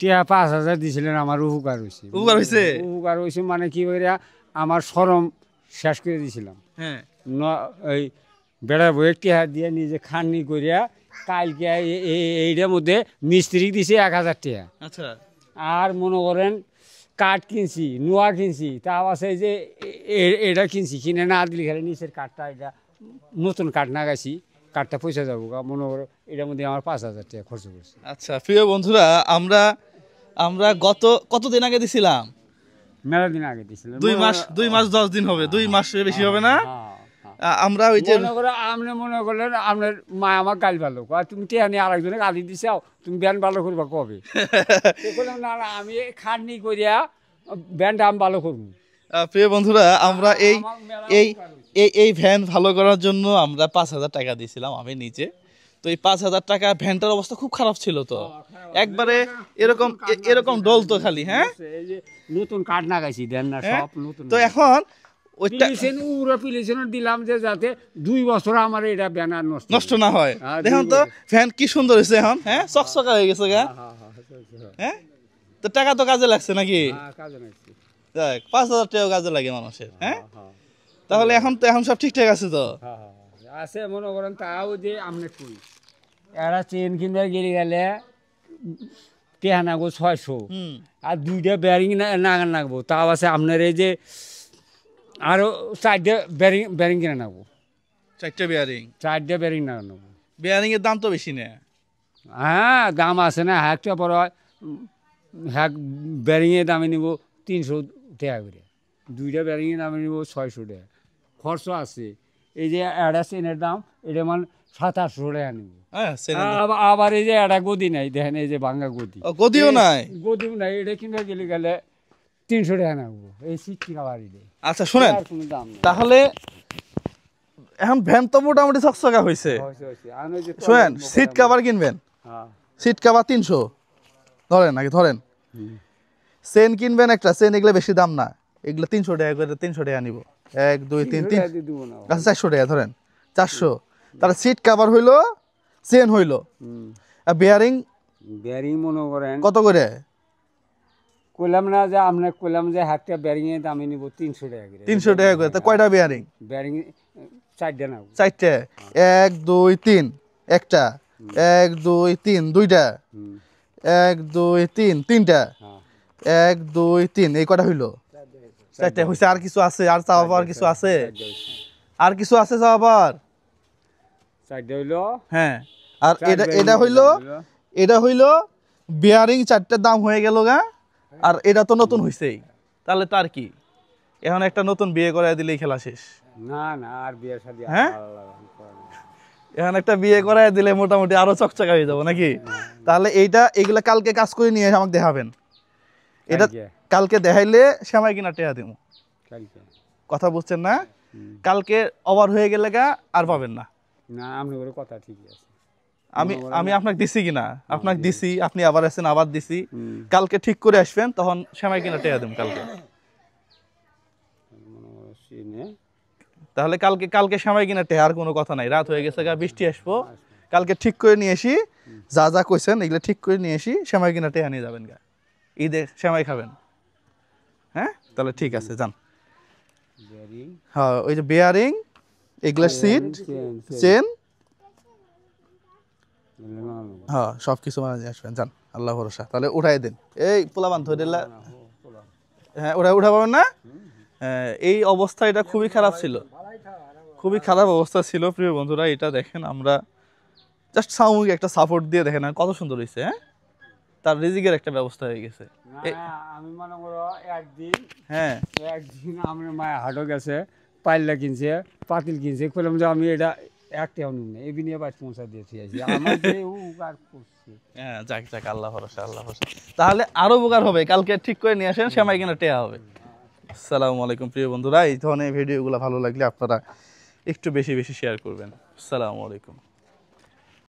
টিয়া 5,000 দিছিলেন, আমার উপকার হয়েছে। উপকার হয়েছে মানে কি করিয়া আমার শরম শেষ করে দিছিলাম। হ্যাঁ, ওই বেড়া বইয়ের টিয়া দিয়ে নিজে খাননি করিয়া কালকে এইটার মধ্যে মিস্ত্রি দিছে 1,000 টাকা। আচ্ছা, আর মনে করেন কাঠ কিনছি, নোয়া কিনছি, তাও আছে যে এটা কিনছি, কিনে না দিলে খালি নিচের কাঠটা, এটা নতুন কাঠ না গাছি, কাঠটা পয়সা যাবো, মনে করো এটার মধ্যে আমার 5,000 টাকা খরচ করছে। আচ্ছা প্রিয় বন্ধুরা, আমরা কতদিন আগে দিছিলাম? মেলা দিন আগে দিছিলাম, 2 মাস 10 দিন হবে, 2 মাসের বেশি হবে না। আমরা ওই যে মনে করো আপনি মনে করলেন আপনার মা আমার গাল ভালো, তুমি টিয়া নিয়ে আরেকজনে গালি দিছাও, তুমি ব্যান ভালো করবা কবে? বললাম না না, আমি খাটনি করিয়া ব্যান্ডটা আমি ভালো করবো। প্রিয় বন্ধুরা, আমরা এই ভ্যান ভালো করার জন্য আমরা 5,000 টাকা দিয়েছিলাম আমি নিজে। তো এই 5,000 টাকা, ভ্যানটার অবস্থা খুব খারাপ ছিল, তো একবারে এরকম ডলতো খালি। হ্যাঁ, এই যে নতুন কাঠ লাগাইছি দেন না, সব নতুন। তো এখন দিলাম যে যাতে 2 বছর আমার এটা ব্যানার নষ্ট না হয়। দেখুন তো ফ্যান কি সুন্দর হয়েছে এখন। হ্যাঁ, চকচকা হয়ে গেছে গা। হ্যাঁ, তো টাকা তো কাজে লাগছে নাকি? কাজে লাগছে। দেখ, 5,000 টাকা কাজে লাগে মানুষের। হ্যাঁ, তাহলে এখন সব ঠিকঠাক আছে তো? আছে মনে করেন। তাও যে আপনি কই এরা চেন কিনতে গেলে টেহা নাগবো 600, আর 2টা ব্যারিং নাগান নাগবো, তাও আছে আপনার এই যে আরো 4টা ব্যারিং কিনে নাগবো। 4টা ব্যারিং নাগান নেবো। বেয়ারিং এর দাম তো বেশি না? হ্যাঁ, দাম আছে না। একটা পর ব্যারিংয়ের দামে নিব 300 টাকা করে, 2টা ব্যারিংয়ের দামে নিব 600 টাকা। খরচ আছে। এই যে একটা চেনের দাম, এটা মানে 700-800 টাকা নিব। আবার এই যে একটা গদি নাই, দেখেন এই যে ভাঙ্গা গদিও নাই, এটা কিনে গেলে 300 টাকা নেবো এই সিট কাভার। আচ্ছা শুনেন, তাহলে এখন ভ্যান তো মোটামুটি চকচকা হয়েছে। শুনেন, সিট কাভার কিনবেন, সিট কাভার 300 ধরেন। চেন কিনবেন একটা, চেন এগুলো বেশি দাম না, এগুলো 300 টাকা করে, 300 টাকা নিব। 1 2 3 3, আচ্ছা 400 টাকা ধরেন, 400। তাহলে সিট কাভার হইলো, চেন হইলো, আর বেয়ারিং মনে করেন কত করে? কইলাম না যে আপনি কইলাম যে একটা ব্যারিং এর দামে নিব 300 টাকা করে। 300 টাকা করে। তা কয়টা বেয়ারিং? 4টা নাও। 4টে। 1 2 3 একটা, 1 2 3 দুইটা, 1 2 3 তিনটা, 1 2 3, এই কটা হইলো? 4টে হইছে। আর কিছু আছে? আর চাওয়ার কিছু আছে? আর কিছু আছে চাওয়ার? 4টা হইলো। হ্যাঁ, আর এটা হইলো বেয়ারিং 4টার দাম হয়ে গেল গা। আর এটা তো নতুন হইছেই, তাহলে তার কি, এখন একটা নতুন বিয়ে করায় দিলেই খেলা শেষ। না না, আর বিয়ের শাদী। হ্যাঁ, এখন একটা বিয়ে করায় দিলে মোটামুটি আরো চকচকা হয়ে যাবো নাকি? তাহলে এগুলা কালকে কাজ করে নিয়ে আমাকে দেখাবেন। এটা কালকে দেখাইলে সেমাই কিনা টেহা দিব। কথা বুঝছেন না? কালকে ওভার হয়ে গেলে গা আর পাবেন না। না, আপনি বলে কথা ঠিকই আছে। আমি আপনাকে দিছি কিনা? আপনাকে দিছি, আপনি আবার আসেন, আবার দিছি। কালকে ঠিক করে আসবেন, তখন সেমাই কিনা টেহা দিব কালকে। তাহলে কালকে সেমাই কিনা টেহা, আর কোনো কথা নাই। রাত হয়ে গেছে গা, বৃষ্টি আসবো। কালকে ঠিক করে নিয়ে আসি, যা যা কইছেন এগুলো ঠিক করে নিয়ে আসি, সেমাই কিনা টেহা নিয়ে যাবেন গা। ঈদে সেমাই খাবেন। হ্যাঁ, তাহলে ঠিক আছে, যান। হ্যাঁ, ওই যে বেয়ারিং, এগুলা সিট, চেন, হ্যাঁ সব কিছু মানে আসবেন, যান। আল্লাহ ভরসা। তাহলে উঠাই দেন। এই পোলাবান ধরে, হ্যাঁ উঠা পাবেন না? হ্যাঁ, এই অবস্থা, এটা খুবই খারাপ ছিল, খুবই খারাপ অবস্থা ছিল। প্রিয় বন্ধুরা, এটা দেখেন, আমরা জাস্ট সাময়িক একটা সাপোর্ট দিয়ে দেখেন কত সুন্দর হয়েছে। হ্যাঁ, তার রিজিকের একটা ব্যবস্থা হয়ে গেছে। আমি মনে করো একদিন আমার মায়ের হাটও গেছে, পাইলা কিনছে, পাতিল কিনছে, বললাম যে আমি এটা একটা অনু নেই, এই বিনিয়ে 5 দিয়েছি। হ্যাঁ, যাক, আল্লাহ ভরসা, আল্লাহ ভরসা। তাহলে আরো উপকার হবে, কালকে ঠিক করে নিয়ে আসেন, সেমাই কিনা টেয়া হবে। আসসালামু আলাইকুম প্রিয় বন্ধুরা, এই ধরনের ভিডিওগুলো ভালো লাগলে আপনারা একটু বেশি বেশি শেয়ার করবেন। আসসালামু আলাইকুম।